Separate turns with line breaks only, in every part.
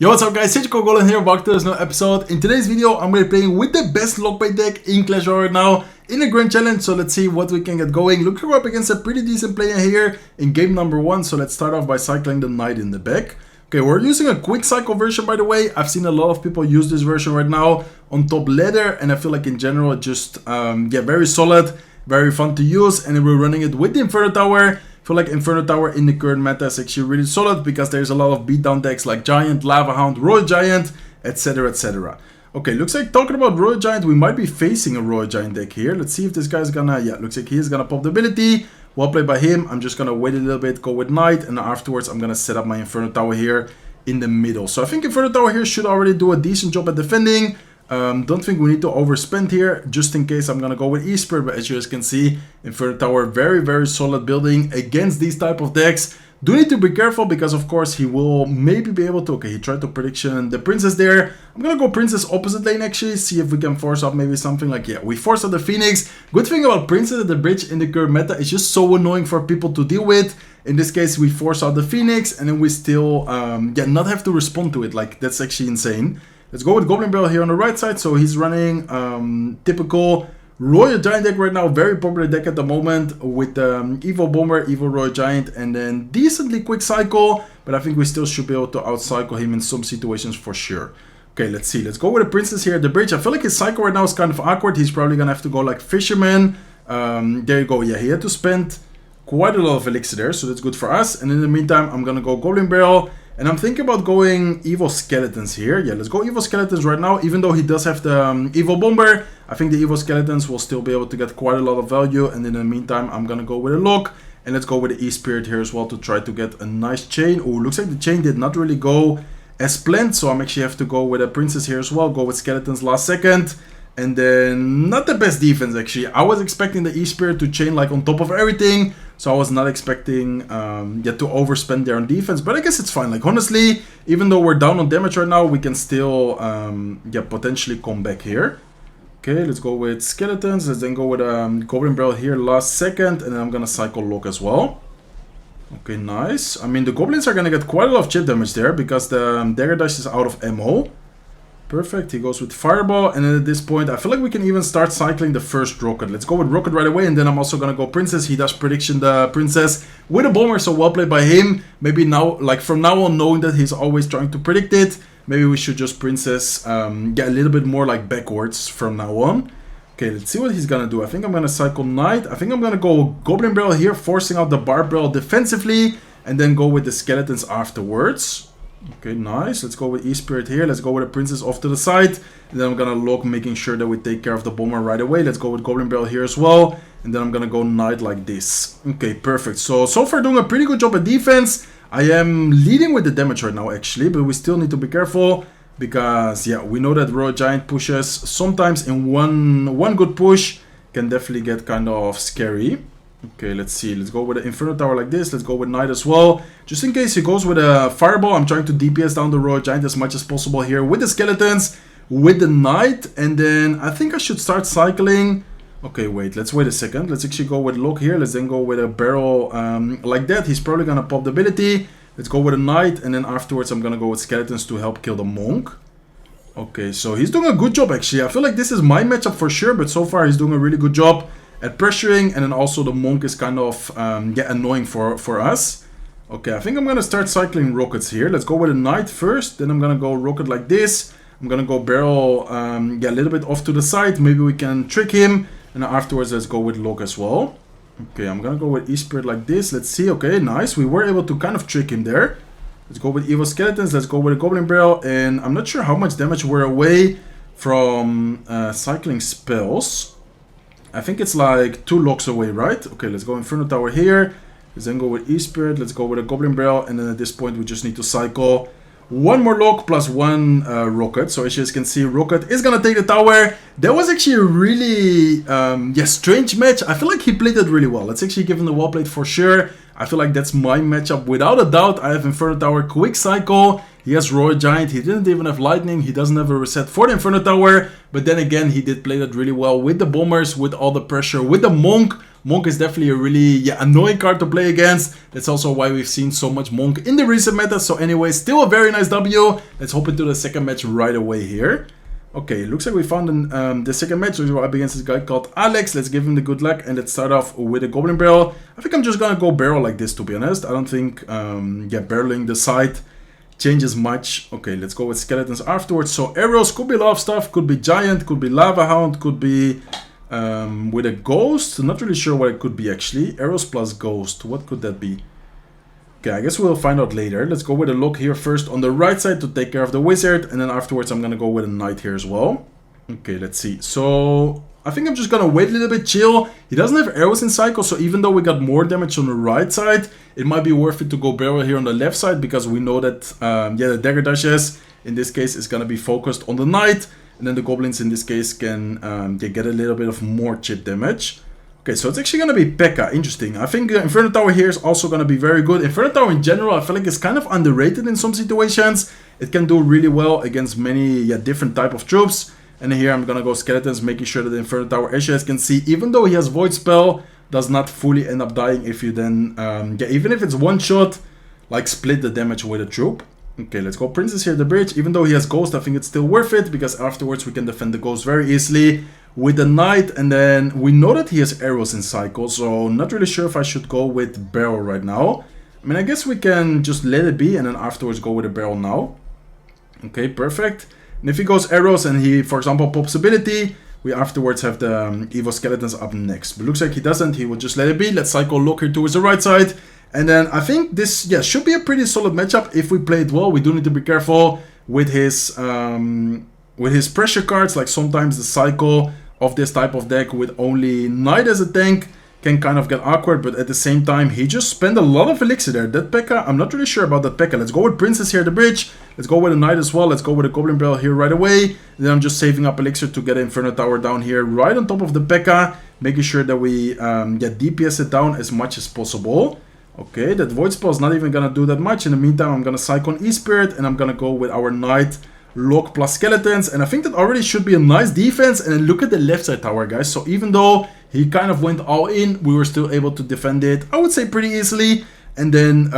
Yo, what's up guys, it's Goblin here, back to this new episode. In today's video, I'm going to be playing with the best lockpick deck in Clash Royale right now in a grand challenge. So let's see what we can get going. Looks like we're up against a pretty decent player here in game number 1. So let's start off by cycling the knight in the back. Okay, we're using a quick cycle version, by the way. I've seen a lot of people use this version right now on top ladder, and I feel like in general just very solid, very fun to use. And then we're running it with the Inferno Tower. I feel like Inferno Tower in the current meta is actually really solid because there's a lot of beatdown decks like Giant, Lava Hound, Royal Giant, etc, etc. Okay, looks like talking about Royal Giant, we might be facing a Royal Giant deck here. Let's see if this guy's gonna, looks like he's gonna pop the ability. Well played by him. I'm just gonna wait a little bit, go with Knight, and afterwards I'm gonna set up my Inferno Tower here in the middle. So I think Inferno Tower here should already do a decent job at defending. Don't think we need to overspend here. Just in case, I'm gonna go with E-Spirit, but as you guys can see, Inferno Tower, very solid building against these type of decks. Do need to be careful because of course he will maybe be able to, okay, he tried to prediction the Princess there. I'm gonna go Princess opposite lane actually, see if we can force out maybe something like, we forced out the Phoenix. Good thing about Princess at the bridge in the current meta, it's just so annoying for people to deal with. In this case, we force out the Phoenix and then we still, not have to respond to it. Like, that's actually insane. Let's go with Goblin Barrel here on the right side. So he's running typical Royal Giant deck right now. Very popular deck at the moment with Evil Bomber, Evil Royal Giant, and then decently quick cycle. But I think we still should be able to outcycle him in some situations for sure. Okay, let's see. Let's go with the Princess here at the bridge. I feel like his cycle right now is kind of awkward. He's probably going to have to go like Fisherman. There you go. Yeah, he had to spend quite a lot of elixir there. So that's good for us. And in the meantime, I'm going to go Goblin Barrel. And I'm thinking about going Evil Skeletons here. Yeah, let's go Evil Skeletons right now. Even though he does have the Evil Bomber, I think the Evil Skeletons will still be able to get quite a lot of value. And in the meantime, I'm going to go with a lock. And let's go with the E-Spirit here as well to try to get a nice chain. Oh, looks like the chain did not really go as planned. So I'm actually have to go with a Princess here as well. Go with Skeletons last second. And then not the best defense actually. I was expecting the E-Spirit to chain like on top of everything. So I was not expecting to overspend there on defense. But I guess it's fine. Like honestly, even though we're down on damage right now, we can still potentially come back here. Okay, let's go with Skeletons. Let's then go with Goblin Barrel here last second. And then I'm going to cycle Lock as well. Okay, nice. I mean, the Goblins are going to get quite a lot of chip damage there because the Dagger Dash is out of ammo. Perfect, he goes with Fireball, and then at this point, I feel like we can even start cycling the first Rocket. Let's go with Rocket right away, and then I'm also gonna go Princess. He does prediction the Princess with a Bomber, so well played by him. Maybe now, like from now on, knowing that he's always trying to predict it, maybe we should just Princess get a little bit more like backwards from now on. Okay, let's see what he's gonna do. I think I'm gonna cycle Knight. I think I'm gonna go Goblin Barrel here, forcing out the Barb Barrel defensively, and then go with the Skeletons afterwards. Okay, nice. Let's go with E-Spirit here. Let's go with a Princess off to the side. And then I'm going to lock, making sure that we take care of the Bomber right away. Let's go with Goblin Barrel here as well. And then I'm going to go Knight like this. Okay, perfect. So far doing a pretty good job at defense. I am leading with the damage right now, actually. But we still need to be careful. Because, we know that Royal Giant pushes sometimes in one good push can definitely get kind of scary. Okay, let's see. Let's go with the Inferno Tower like this. Let's go with Knight as well. Just in case he goes with a Fireball, I'm trying to DPS down the Royal Giant as much as possible here with the Skeletons, with the Knight. And then I think I should start cycling. Okay, wait. Let's wait a second. Let's actually go with Lock here. Let's then go with a Barrel like that. He's probably going to pop the ability. Let's go with a Knight. And then afterwards, I'm going to go with Skeletons to help kill the Monk. Okay, so he's doing a good job, actually. I feel like this is my matchup for sure. But so far, he's doing a really good job at pressuring, and then also the Monk is kind of annoying for us. Okay, I think I'm gonna start cycling Rockets here. Let's go with a Knight first, then I'm gonna go Rocket like this. I'm gonna go Barrel a little bit off to the side. Maybe we can trick him, and afterwards let's go with Lock as well. Okay, I'm gonna go with E-Spirit like this. Let's see. Okay, nice. We were able to kind of trick him there. Let's go with Evil Skeletons. Let's go with a Goblin Barrel, and I'm not sure how much damage we're away from cycling spells. I think it's like 2 locks away, right? Okay, let's go Inferno Tower here. Let's then go with E-Spirit. Let's go with a Goblin Barrel. And then at this point, we just need to cycle 1 more lock plus 1 Rocket. So as you guys can see, Rocket is going to take the tower. That was actually a really strange match. I feel like he played it really well. Let's actually give him the wall plate for sure. I feel like that's my matchup without a doubt. I have Inferno Tower, Quick Cycle. He has Royal Giant. He didn't even have Lightning. He doesn't have a reset for the Inferno Tower. But then again, he did play that really well with the Bombers, with all the pressure, with the Monk. Monk is definitely a really annoying card to play against. That's also why we've seen so much Monk in the recent meta. So anyway, still a very nice W. Let's hop into the second match right away here. Okay, looks like we found the second match. We're up against this guy called Alex. Let's give him the good luck and let's start off with a Goblin Barrel. I think I'm just gonna go Barrel like this, to be honest. I don't think, barreling the side changes much. Okay, let's go with Skeletons afterwards. So arrows could be a lot of stuff. Could be Giant, could be Lava Hound, could be with a Ghost. I'm not really sure what it could be actually. Arrows plus Ghost, what could that be? Okay, I guess we'll find out later. Let's go with a look here first on the right side to take care of the Wizard. And then afterwards I'm going to go with a Knight here as well. Okay, let's see. So I think I'm just going to wait a little bit, chill. He doesn't have arrows in cycle. So even though we got more damage on the right side, it might be worth it to go barrel here on the left side. Because we know that, the Dagger Dashes in this case is going to be focused on the Knight. And then the Goblins in this case can they get a little bit of more chip damage. Okay, so it's actually going to be Pekka. Interesting. I think Inferno Tower here is also going to be very good. Inferno Tower in general, I feel like it's kind of underrated in some situations. It can do really well against many different type of troops. And here I'm going to go Skeletons, making sure that the Inferno Tower, as you guys can see, even though he has Void Spell, does not fully end up dying if you then, even if it's one shot, like split the damage with a troop. Okay, let's go Princess here at the bridge. Even though he has Ghost, I think it's still worth it, because afterwards we can defend the Ghost very easily with the Knight. And then we know that he has arrows in cycle, so not really sure if I should go with Barrel right now. I mean, I guess we can just let it be and then afterwards go with a Barrel now. Okay, perfect. And if he goes arrows and he, for example, pops ability, we afterwards have the Evo Skeletons up next. But looks like he doesn't, he will just let it be. Let's cycle look here towards the right side. And then I think this, should be a pretty solid matchup if we play it well. We do need to be careful with his pressure cards. Like sometimes the cycle of this type of deck with only Knight as a tank can kind of get awkward. But at the same time, he just spent a lot of elixir there. That Pekka, I'm not really sure about that Pekka. Let's go with Princess here at the bridge. Let's go with a Knight as well. Let's go with a Goblin Barrel here right away. And then I'm just saving up elixir to get an Inferno Tower down here right on top of the Pekka. Making sure that we get DPS it down as much as possible. Okay, that Void Spell is not even going to do that much. In the meantime, I'm going to Cyclone E-Spirit and I'm going to go with our Knight, Lock plus Skeletons. And I think that already should be a nice defense. And then look at the left side tower, guys. So even though he kind of went all in, we were still able to defend it, I would say, pretty easily. And then,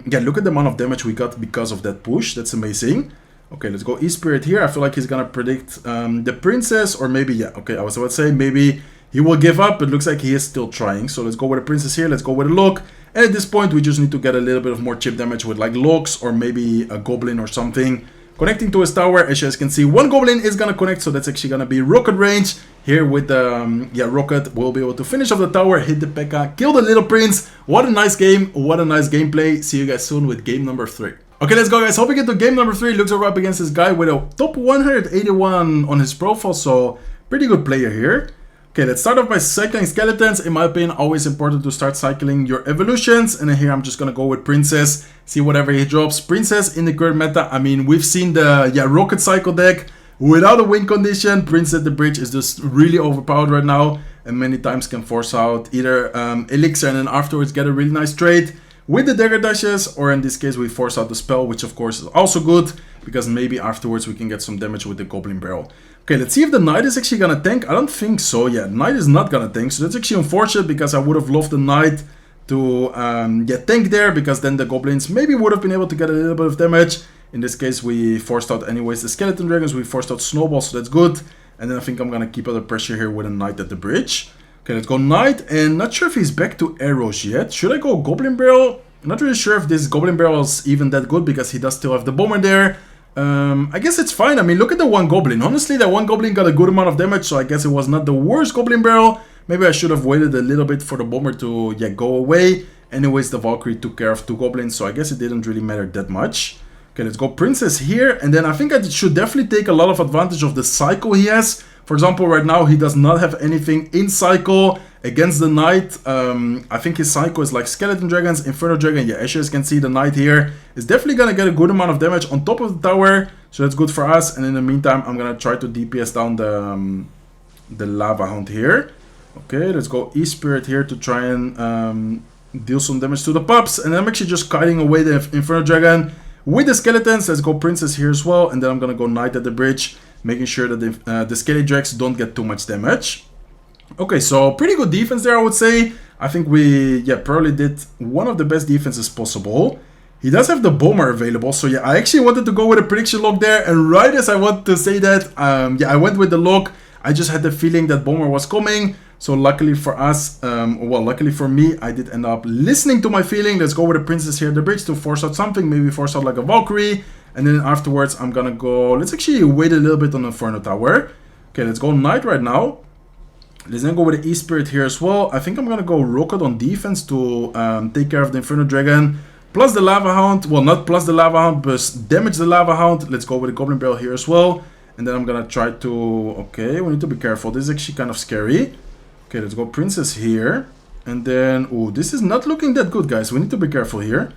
look at the amount of damage we got because of that push. That's amazing. Okay, let's go E-Spirit here. I feel like he's going to predict the Princess, or maybe, okay, I was about to say maybe he will give up, but looks like he is still trying. So let's go with a Princess here. Let's go with a Lock. And at this point, we just need to get a little bit of more chip damage with like Locks or maybe a Goblin or something. Connecting to his tower, as you guys can see, one Goblin is going to connect. So that's actually going to be Rocket range. Here with the, Rocket, we'll be able to finish off the tower, hit the Pekka, kill the Little Prince. What a nice game. What a nice gameplay. See you guys soon with game number 3. Okay, let's go, guys. Hope we get to game number 3. Looks like we're up against this guy with a top 181 on his profile. So pretty good player here. Okay, let's start off by cycling Skeletons. In my opinion, always important to start cycling your evolutions. And then here I'm just going to go with Princess. See whatever he drops. Princess in the current meta. I mean, we've seen the Rocket Cycle deck without a win condition. Princess at the bridge is just really overpowered right now. And many times can force out either Elixir and then afterwards get a really nice trade with the Dagger Dashes. Or in this case, we force out the spell, which of course is also good, because maybe afterwards we can get some damage with the Goblin Barrel. Okay, let's see if the Knight is actually gonna tank. I don't think so. Yeah, Knight is not gonna tank. So that's actually unfortunate, because I would have loved the Knight to tank there, because then the Goblins maybe would have been able to get a little bit of damage. In this case, we forced out anyways the Skeleton Dragons. We forced out Snowballs, so that's good. And then I think I'm gonna keep under pressure here with a Knight at the bridge. Okay, let's go Knight. And not sure if he's back to arrows yet. Should I go Goblin Barrel? I'm not really sure if this Goblin Barrel is even that good, because he does still have the Bomber there. I guess it's fine. I mean, look at the one Goblin. Honestly, that one Goblin got a good amount of damage, so I guess it was not the worst Goblin Barrel. Maybe I should have waited a little bit for the Bomber to go away. Anyways, the Valkyrie took care of 2 Goblins, so I guess it didn't really matter that much. Okay, let's go Princess here. And then I think I should definitely take a lot of advantage of the cycle he has. For example, right now, he does not have anything in cycle against the Knight. I think his cycle is like Skeleton Dragons, Inferno Dragon. Yeah, as you guys can see, the Knight here is definitely going to get a good amount of damage on top of the tower. So that's good for us. And in the meantime, I'm going to try to DPS down the Lava Hound here. Okay, let's go E-Spirit here to try and Deal some damage to the pups, and I'm actually just kiting away the Inferno Dragon with the skeletons. Let's go Princess here as well, and then I'm gonna go Knight at the bridge, making sure that the Skelly Drags don't get too much damage. Okay, so pretty good defense there, I would say. I think we, probably did one of the best defenses possible. He does have the Bomber available, so yeah, I actually wanted to go with a prediction lock there, and right as I want to say that, I went with the lock. I just had the feeling that Bomber was coming, so luckily for us, well, luckily for me, I did end up listening to my feeling. Let's go with a Princess here at the bridge to force out something, maybe force out like a Valkyrie, and then afterwards, I'm gonna go, let's actually wait a little bit on the Inferno Tower. Okay, let's go Knight right now. Let's then go with the E-Spirit here as well. I think I'm gonna go Rocket on defense to take care of the Inferno Dragon. Plus the Lava Hound. Well, not plus the Lava Hound, but damage the Lava Hound. Let's go with the Goblin Barrel here as well. And then I'm gonna try to... Okay, we need to be careful. This is actually kind of scary. Okay, let's go Princess here. And then... Oh, this is not looking that good, guys. We need to be careful here.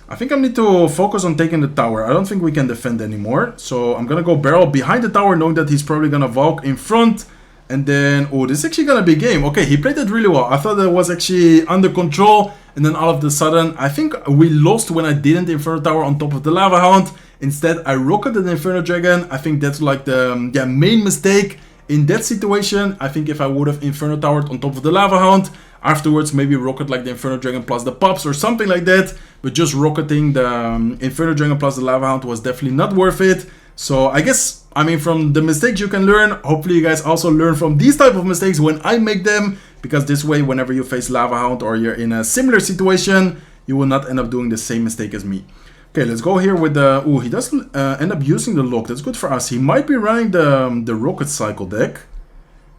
I think I need to focus on taking the tower. I don't think we can defend anymore. So I'm gonna go Barrel behind the tower, knowing that he's probably gonna Valk in front. And then, oh, this is actually gonna be a game. Okay, he played it really well. I thought that was actually under control. And then all of a sudden, I think we lost when I didn't Inferno Tower on top of the Lava Hound. Instead, I rocketed the Inferno Dragon. I think that's like the main mistake in that situation. I think if I would have Inferno Towered on top of the Lava Hound, afterwards maybe rocket like the Inferno Dragon plus the pups or something like that. But just rocketing the Inferno Dragon plus the Lava Hound was definitely not worth it. So I guess, I mean, from the mistakes you can learn. Hopefully you guys also learn from these type of mistakes when I make them. Because this way, whenever you face Lava Hound or you're in a similar situation, you will not end up doing the same mistake as me. Okay, let's go here with the... Oh, he does end up using the lock. That's good for us. He might be running the Rocket Cycle deck.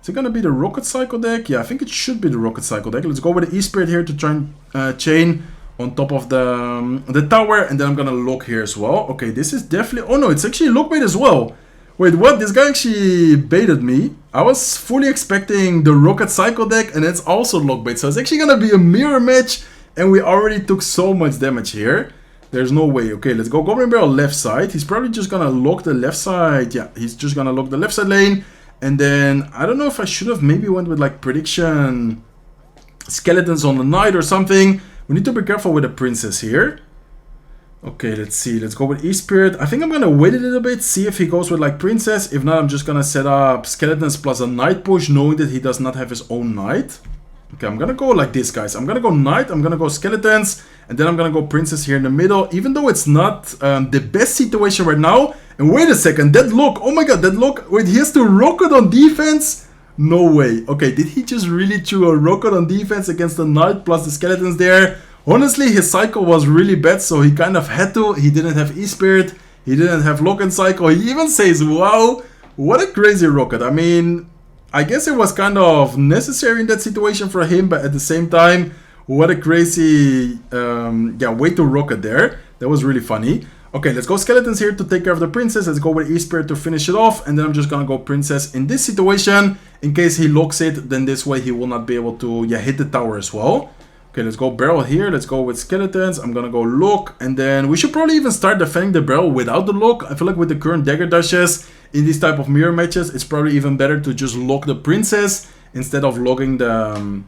Is it going to be the Rocket Cycle deck? Yeah, I think it should be the Rocket Cycle deck. Let's go with the E-Spirit here to try and chain on top of the tower. And then I'm going to lock here as well. Okay, this is definitely... Oh no, it's actually lock bait as well. Wait, what? This guy actually baited me. I was fully expecting the Rocket Cycle deck, and it's also lock bait. So it's actually going to be a mirror match, and we already took so much damage here. There's no way. Okay, let's go Goblin Barrel left side. He's probably just going to lock the left side. Yeah, he's just going to lock the left side lane. And then, I don't know if I should have maybe went with like prediction skeletons on the Knight or something. We need to be careful with the Princess here. Okay, let's see. Let's go with E-Spirit. I think I'm going to wait a little bit, see if he goes with like Princess. If not, I'm just going to set up Skeletons plus a Knight push, knowing that he does not have his own Knight. Okay, I'm going to go like this, guys. I'm going to go Knight, I'm going to go Skeletons, and then I'm going to go Princess here in the middle, even though it's not the best situation right now. And wait a second, that lock. Oh my god, that lock. Wait, he has to rocket on defense? No way. Okay, did he just really throw a rocket on defense against the Knight plus the Skeletons there? Honestly, his cycle was really bad, so he kind of had to. He didn't have E-Spirit, he didn't have Lock and Cycle. He even says, wow, what a crazy rocket. I mean, I guess it was kind of necessary in that situation for him, but at the same time, what a crazy way to rocket there. That was really funny. Okay, let's go Skeletons here to take care of the Princess. Let's go with E-Spirit to finish it off, and then I'm just gonna go Princess in this situation. In case he locks it, then this way he will not be able to hit the tower as well. Okay, let's go Barrel here. Let's go with Skeletons. I'm gonna go Lock, and then we should probably even start defending the Barrel without the Lock. I feel like with the current dagger dashes in these type of mirror matches, it's probably even better to just lock the Princess instead of logging the...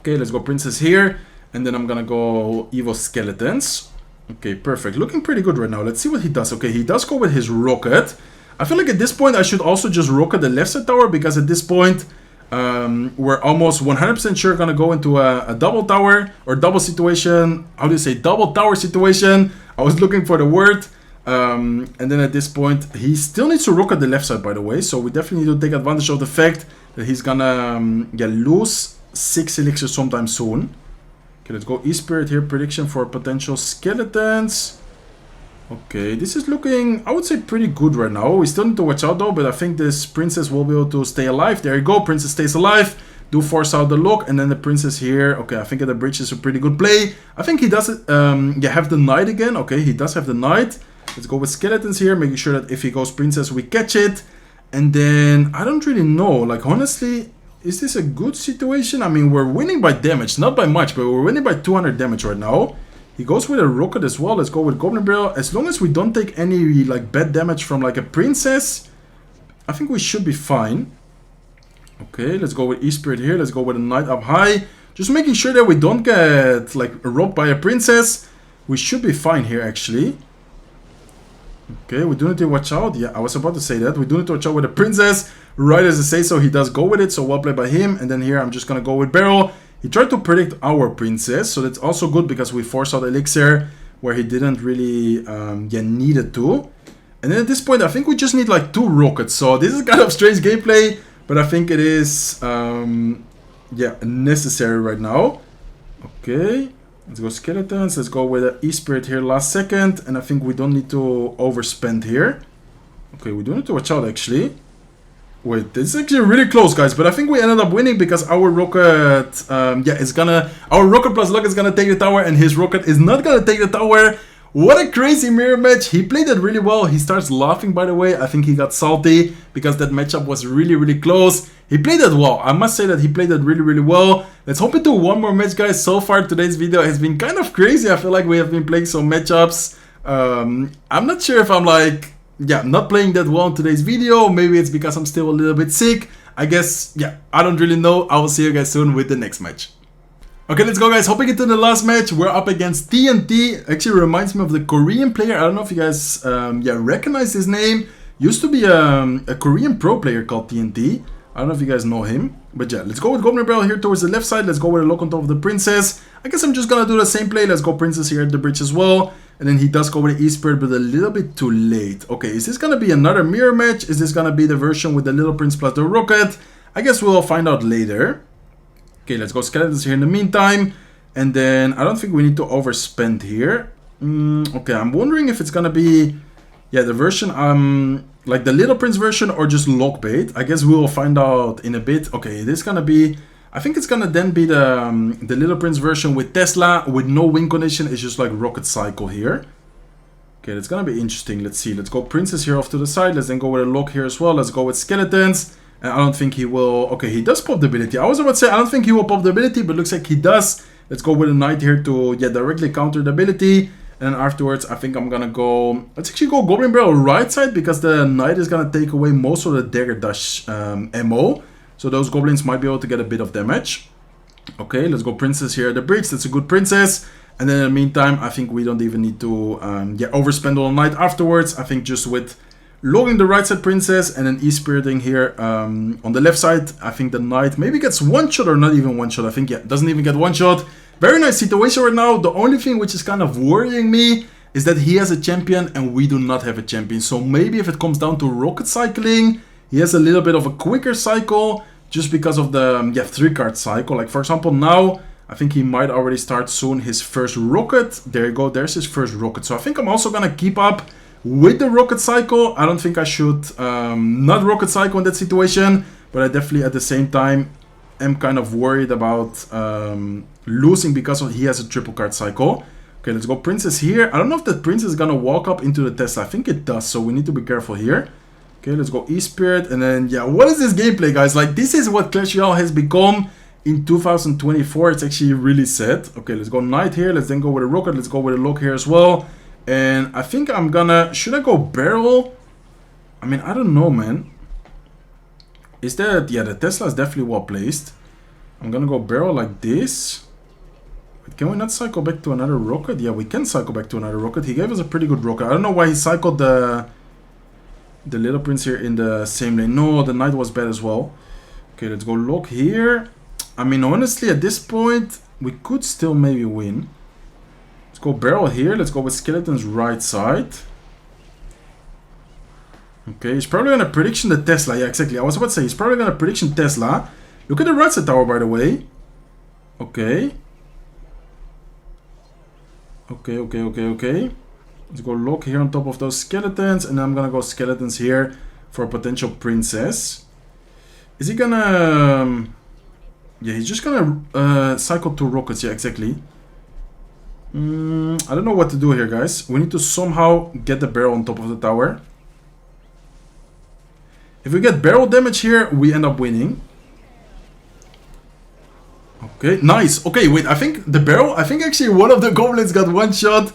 Okay, let's go Princess here, and then I'm gonna go Evo Skeletons. Okay, perfect. Looking pretty good right now. Let's see what he does. Okay, he does go with his Rocket. I feel like at this point I should also just Rocket the left side tower, because at this point we're almost 100% sure gonna go into a double tower or double situation. How do you say double tower situation? I was looking for the word. And then at this point he still needs to rocket the left side, by the way, so we definitely need to take advantage of the fact that he's gonna lose 6 elixirs sometime soon. Okay, let's go E-Spirit here, prediction for potential Skeletons. Okay, this is looking, I would say, pretty good right now. We still need to watch out though, but I think this Princess will be able to stay alive. There you go, Princess stays alive. Do force out the lock, and then the Princess here. Okay, I think at the bridge is a pretty good play. I think he does have the Knight again. Okay, he does have the Knight. Let's go with Skeletons here, making sure that if he goes Princess, we catch it. And then, I don't really know. Like, honestly, is this a good situation? I mean, we're winning by damage. Not by much, but we're winning by 200 damage right now. He goes with a Rocket as well. Let's go with Goblin Barrel. As long as we don't take any like bad damage from like a Princess, I think we should be fine. Okay, let's go with E-Spirit here. Let's go with a Knight up high. Just making sure that we don't get like robbed by a princess. We should be fine here actually. Okay, we do need to watch out. Yeah, I was about to say that. We do need to watch out with the princess. Right as I say so, he does go with it. So well played by him. And then here I'm just going to go with barrel. He tried to predict our princess. So that's also good because we forced out elixir where he didn't really needed to. And then at this point, I think we just need like 2 rockets. So this is kind of strange gameplay. But I think it is necessary right now. Okay. Let's go skeletons. Let's go with an E-Spirit here last second. And I think we don't need to overspend here. Okay, we do need to watch out actually. Wait, this is actually really close, guys. But I think we ended up winning because our rocket, our rocket plus luck is gonna take the tower, and his rocket is not gonna take the tower. What a crazy mirror match. He played it really well. He starts laughing, by the way. I think he got salty because that matchup was really, really close. He played it well. I must say that he played it really, really well. Let's hop into one more match, guys. So far, today's video has been kind of crazy. I feel like we have been playing some matchups. I'm not sure if I'm like, not playing that well in today's video. Maybe it's because I'm still a little bit sick. I guess, I don't really know. I will see you guys soon with the next match. Okay, let's go, guys. Hopping into the last match, we're up against TNT. Actually reminds me of the Korean player. I don't know if you guys recognize his name. Used to be a Korean pro player called TNT. I don't know if you guys know him. But yeah, let's go with Goblin Barrel here towards the left side. Let's go with a lock on top of the princess. I guess I'm just gonna do the same play. Let's go princess here at the bridge as well. And then he does go with the E-Spirit, but a little bit too late. Okay, is this gonna be another mirror match? Is this gonna be the version with the little prince plus the rocket? I guess we'll find out later. Okay, let's go skeletons here in the meantime. And then I don't think we need to overspend here. Okay, I'm wondering if it's gonna be the version like the little prince version or just lock bait. I guess we will find out in a bit. Okay, this is gonna be, I think it's gonna then be the little prince version with Tesla with no win condition. It's just like rocket cycle here. Okay, that's gonna be interesting. Let's see. Let's go princess here off to the side. Let's then go with a lock here as well. Let's go with skeletons. And I don't think he will... Okay, he does pop the ability. I was about to say, I don't think he will pop the ability, but looks like he does. Let's go with a knight here to directly counter the ability. And then afterwards, I think I'm gonna go... Let's actually go Goblin Barrel right side, because the knight is gonna take away most of the dagger dash ammo. So those goblins might be able to get a bit of damage. Okay, let's go princess here at the bridge. That's a good princess. And then in the meantime, I think we don't even need to overspend all night afterwards. I think just with... logging the right side princess and then E-Spiriting here on the left side. I think the knight maybe gets one shot or not even one shot. I think, doesn't even get one shot. Very nice situation right now. The only thing which is kind of worrying me is that he has a champion and we do not have a champion. So maybe if it comes down to rocket cycling, he has a little bit of a quicker cycle just because of the 3-card cycle. Like for example now, I think he might already start soon his first rocket. There you go, there's his first rocket. So I think I'm also gonna keep up with the rocket cycle. I don't think I should not rocket cycle in that situation, but I definitely at the same time am kind of worried about losing because he has a triple card cycle. Okay, let's go princess here. I don't know if that princess is gonna walk up into the Tesla. I think it does, so we need to be careful here. Okay, let's go E-Spirit, and then what is this gameplay, guys? Like, this is what Clash Royale has become in 2024. It's actually really sad. Okay, let's go knight here. Let's then go with a rocket. Let's go with a lock here as well. And I think I'm gonna... Should I go barrel? I mean, I don't know, man. Is that... Yeah, the Tesla is definitely well placed. I'm gonna go barrel like this. Wait, can we not cycle back to another rocket? Yeah, we can cycle back to another rocket. He gave us a pretty good rocket. I don't know why he cycled the little prince here in the same lane. No, the knight was bad as well. Okay, let's go lock here. I mean, honestly, at this point, we could still maybe win. Let's go barrel here. Let's go with skeletons right side. Okay, he's probably gonna prediction the Tesla. Yeah, exactly. I was about to say he's probably gonna prediction Tesla. Look at the right side tower, by the way. Okay. Okay. Let's go lock here on top of those skeletons, and then I'm gonna go skeletons here for a potential princess. Is he gonna? Yeah, he's just gonna cycle 2 rockets. Yeah, exactly. I don't know what to do here, guys. We need to somehow get the barrel on top of the tower. If we get barrel damage here, we end up winning. Okay, nice. Okay, wait, I think the barrel... I think actually one of the goblins got one shot.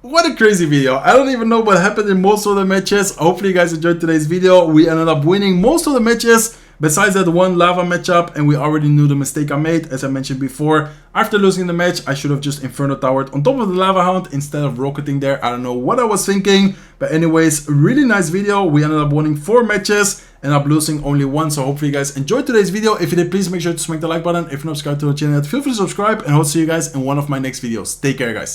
What a crazy video. I don't even know what happened in most of the matches. Hopefully you guys enjoyed today's video. We ended up winning most of the matches. Besides that one lava matchup, and we already knew the mistake I made, as I mentioned before. After losing the match, I should have just Inferno Towered on top of the Lava Hound instead of rocketing there. I don't know what I was thinking. But anyways, really nice video. We ended up winning 4 matches and up losing only 1. So hopefully you guys enjoyed today's video. If you did, please make sure to smack the like button. If you're not subscribed to the channel, feel free to subscribe. And I'll see you guys in one of my next videos. Take care, guys.